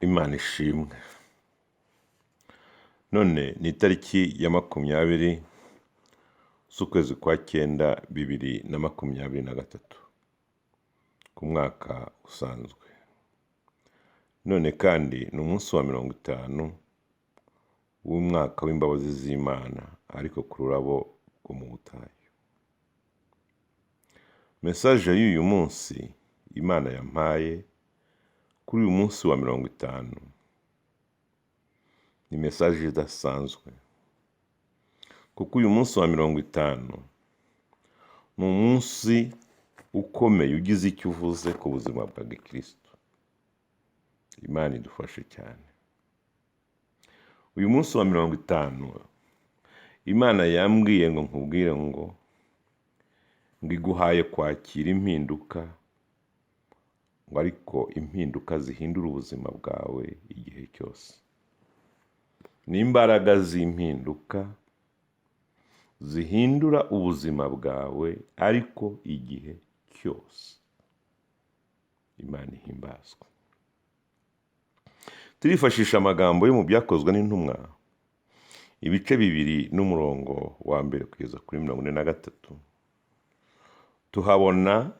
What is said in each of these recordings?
Imana ishimwe. None ni itariki ya 20 z'ukwezi kwa 9 2023 ku mwaka usanzwe. None kandi ni umunsi wa 50 w'umwaka w'imbabazi z'Imana ariko ku rurabo rwo mu butayu. Message y'uyu munsi Imana yampaye kuri uyu munsi wa 50 ni message idasanzwe, kuko uyu munsi wa 50 ni umunsi ukomeye ugize icyo uvuze ku buzima bwa Kristo. Imana idufashe cyane. Uyu munsi wa 50 Imana yambwiye ngo nkubwire ngo iguhaye kwakira impinduka, ngo ariko impinduka zihindura ubuzima bwawe igihe cyose. N'imbaraga z'impinduka zihindura ubuzima bwawe ariko igihe cyose. Imana ihimbazwe. Turifashisha amagambo yo mu byakozwe n'intumwa, ibice 2 n'umurongo wa 1 kugeza kuri 43. Tuhabona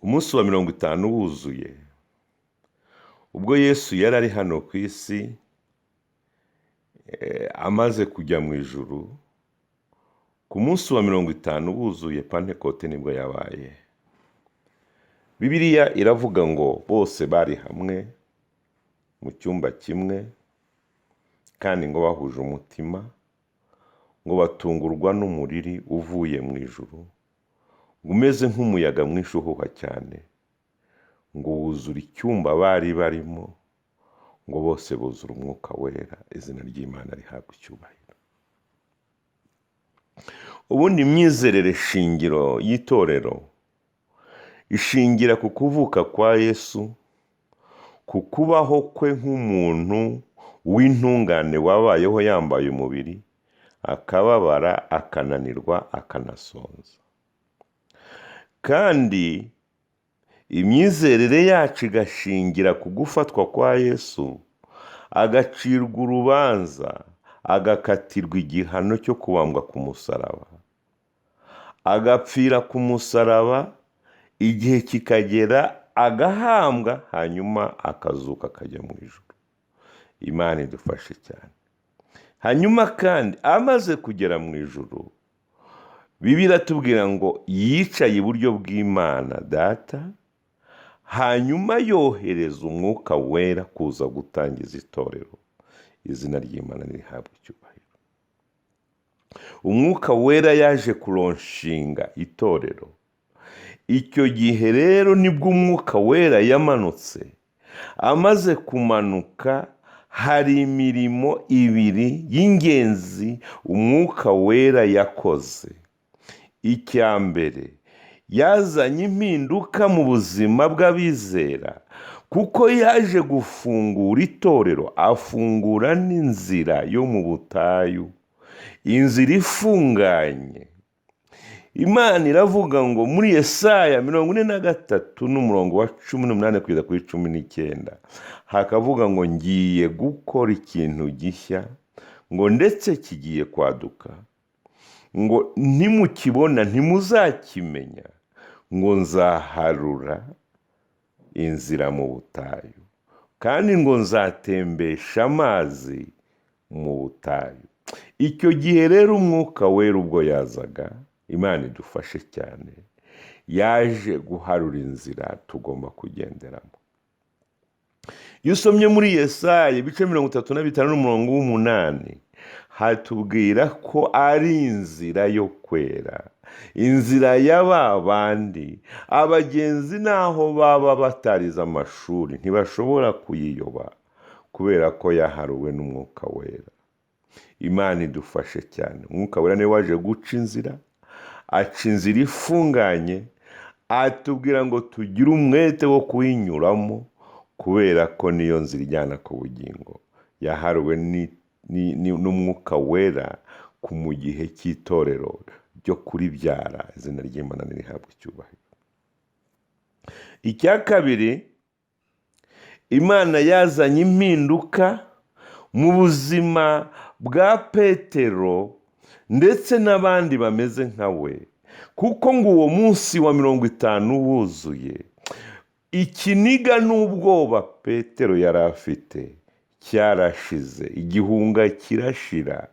umunsi wa 50 wuzuye, ubwo Yesu yari ari hano ku isi amaze kujya mu ijuru. Ku munsi wa 50 wuzuye Pentekote nibwo yabaye. Bibiliya iravuga ngo bose bari hamwe mu cyumba kimwe kandi ngo bahuje umutima, ngo batungurwa n'umuriri uvuye mu ijuru, umeze nk'umuyaga mwinshi uhuha cyane, ngo wuzura icyumba bari barimo, ngo bose buzura umwuka wera. Izina ry'Imana rihabwa icyubahiro. Ubundi imyizerere shingiro y'itorero ishingira ku kuvuka kwa Yesu, ku kubaho kwe nk'umuntu w'intungane wabayeho yambaye umubiri, akababara, akananirwa, akanasonza. Kandi imyizerere yacu igashingira ku gufatwa kwa Yesu, agacirwa urubanza, agakatirwa igihano cyo kubambwa ku musaraba, agapfira ku musaraba, igihe kikagera agahambwa, hanyuma akazuka akajya mu ijuru. Imana idufashe cyane. Hanyuma kandi amaze kugera mu ijuru, Bibiliya iratubwira ngo yicaye iburyo bw'Imana Data, hanyuma yohereza umwuka wera kuza gutangiza itorero. Izina ry'Imana rihabwa icyubahiro. Umwuka wera yaje kuronshinga itorero. Icyo gihe rero nibwo umwuka wera yamanutse. Amaze kumanuka, hari imirimo 2 y'ingenzi umwuka wera yakoze. Icya mbere, yazanye impinduka mu buzima bw'abizera, kuko yaje gufungura itorero, afungura n'inzira yo mu butayu, inzira ifunganye. Imana iravuga ngo muri Yesaya 43 n'umurongo wa 18 kugeza kuri 19, hakavuga ngo ngiye gukora ikintu gishya, ngo ndetse kigiye kwaduka, ngo ntimukibona ntimuzakimenya, ngo nzaharura inzira mu butayu, kandi ngo nzatembesha amazi mu butayu. Icyo gihe rero umwuka wera ubwo yazaga, Imana idufashe cyane, yaje guharura inzira tugomba kugenderamo. Iyo usomye muri Yesaya ibice 35 n'umurongo w'8, hatubwira ko ari inzira yo kwera, inzira y'ababandi abagenzi naho baba batarize amashuri ntibashobora kuyiyoba, kubera ko yaharuwe n'umwuka wera. Imana idufashe cyane. Umwuka wera niwe waje guca inzira, aca inzira ifunganye, atubwira ngo tugire umwete wo kuyinyuramo, kubera ko niyo nzira ijyana ku bugingo. Yaharuwe n'umwuka wera mu gihe cy'itorero ryo kuribyara. Izina ry'Imana rihabwa icyubahiro. Icya kabiri, imana yazanye impinduka mu buzima bwa Petero ndetse n'abandi bameze nka we, kuko ngo uwo munsi wa 50 wuzuye, ikiniga n'ubwoba Petero yari afite cyarashize, igihunga kirashira.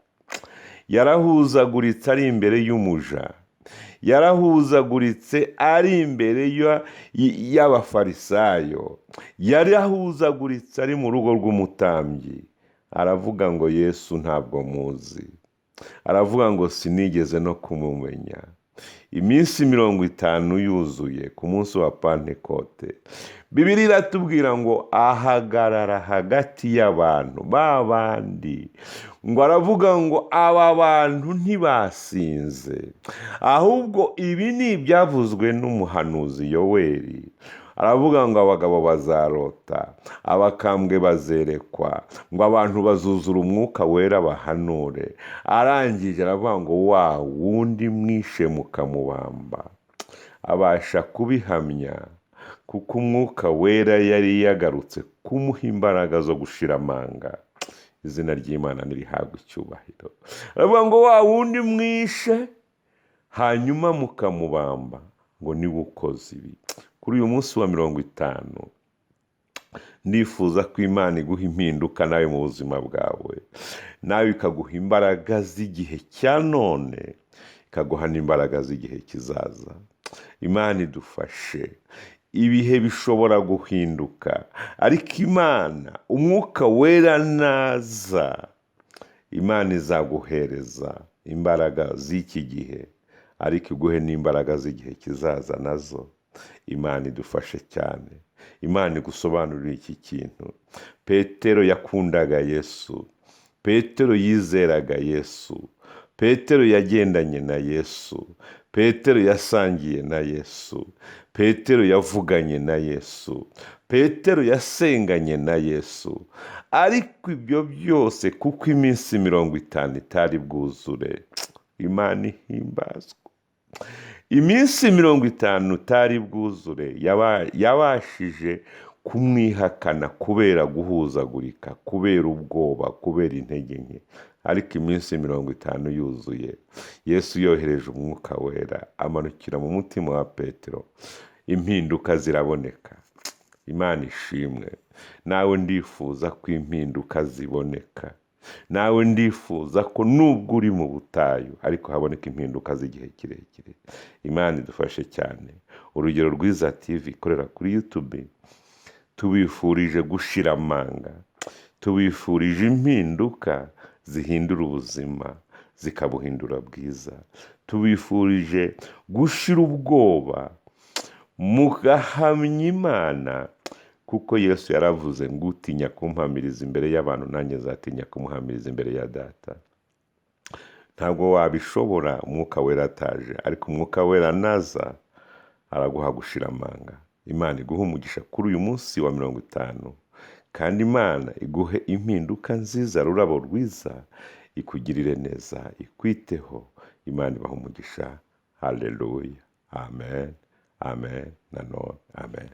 Yarahuzaguritse ari imbere y'umuja, yarahuzaguritse ari imbere y'abafarisayo, yarahuzaguritse ari mu rugo rw'umutambyi. Aravuga ngo Yesu ntabwo muzi, aravuga ngo sinigeze no kumumenya. Iminsi 50 yuzuye ku munsi wa Pentekote, Bibiliya iratubwira ngo ahagarara hagati y'abantu babandi, ngo aravuga ngo aba bantu ntibasinze, ahubwo ibi ni ibyavuzwe n'umuhanuzi Yoweli. Aravuga ngo abagabo bazarota, abakambwe bazerekwa, ngo abantu bazuzura umwuka wera bahanure. Arangije aravuga ngo wa wundi mwishe mukamubamba abasha kubihamya, kuko umwuka wera yari yagarutse kumuha imbaraga zo gushira amanga. Izina ry'Imana nirihabwe icyubahiro. Aravuga ngo wa wundi mwishe hanyuma mukamubamba, ngo niwe ukoze ibi. Kuri uyu munsi wa 50 ndifuza ko Imana iguha impinduka nawe mu buzima bwawe, nawe ikaguha imbaraga z'igihe cya none, ikaguha n'imbaraga z'igihe kizaza. Imana idufashe. Ibihe bishobora guhinduka, ariko Imana, umwuka wera naza, Imana izaguhereza imbaraga z'iki gihe, ariko iguhe n'imbaraga z'igihe kizaza nazo. Imana idufashe cyane. Imana igusobanurira iki kintu. Petero yakundaga Yesu, Petero yizeraga Yesu, Petero yagendanye na Yesu, Petero yasangiye na Yesu, Petero yavuganye na Yesu, Petero yasenganye na Yesu. Ariko ibyo byose kuko iminsi 50 itari bwuzure, Imana ihimbazwe. Iminsi 50 itari bwuzure yabashije kumwihakana kubera guhuzagurika, kubera ubwoba, kubera intege nke. Ariko iminsi 50 yuzuye, Yesu yohereje umwuka wera amanukira mu mutima wa Petero, impinduka ziraboneka. Imana ishimwe. Nawe ndifuza ko impinduka ziboneka. Nawe ndifuza ko nubwo uri mu butayu ariko haboneka impinduka z'igihe kirekire. Imana idufashe cyane. Urugero rwiza TV ikorera kuri YouTube, tubifurije gushira amanga, tubifurije impinduka zihindura ubuzima zikabuhindura bwiza. Tubifurije gushira ubwoba mugahamya Imana, kuko Yesu yaravuze ngo utinya kumpamiriza imbere y'abantu nanjye nzatinya kumuhamiriza imbere ya Data. Ntabwo wabishobora umwuka wera ataje, ariko umwuka wera naza araguha gushira amanga. Imana iguhe umugisha kuri uyu munsi wa 50, kandi Imana iguhe impinduka nziza, rurabo rwiza, ikugirire neza, ikwiteho. Imana ibahe umugisha. Haleluya. Amen. Amen. Amen.